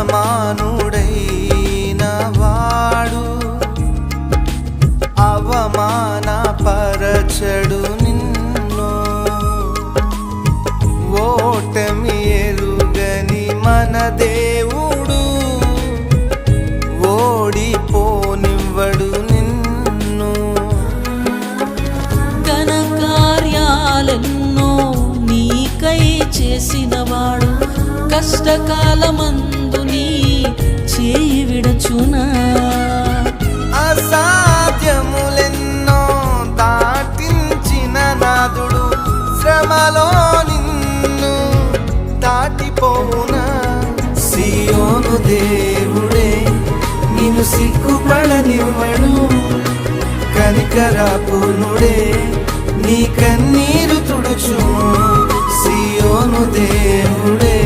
సమానుడైన వాడు అవమానపరచడు నిన్ను. ఓటమి ఎరుగని మన దేవుడు ఓడిపోనివ్వడు నిన్ను. ఘన కార్యాలెన్నో నీకై చేసినవాడు కష్టకాలమందు నీ చేయి విడచునా. అసాధ్యములెన్నో దాటించిన నాదుడు శ్రమలో నిన్ను దాటిపోవునా. సియోను దేవుడే నిన్ను సిగ్గుపడనివ్వడు, కనికరపూర్ణుడే నీ కన్నీరు తుడుచును. సియోను దేవుడే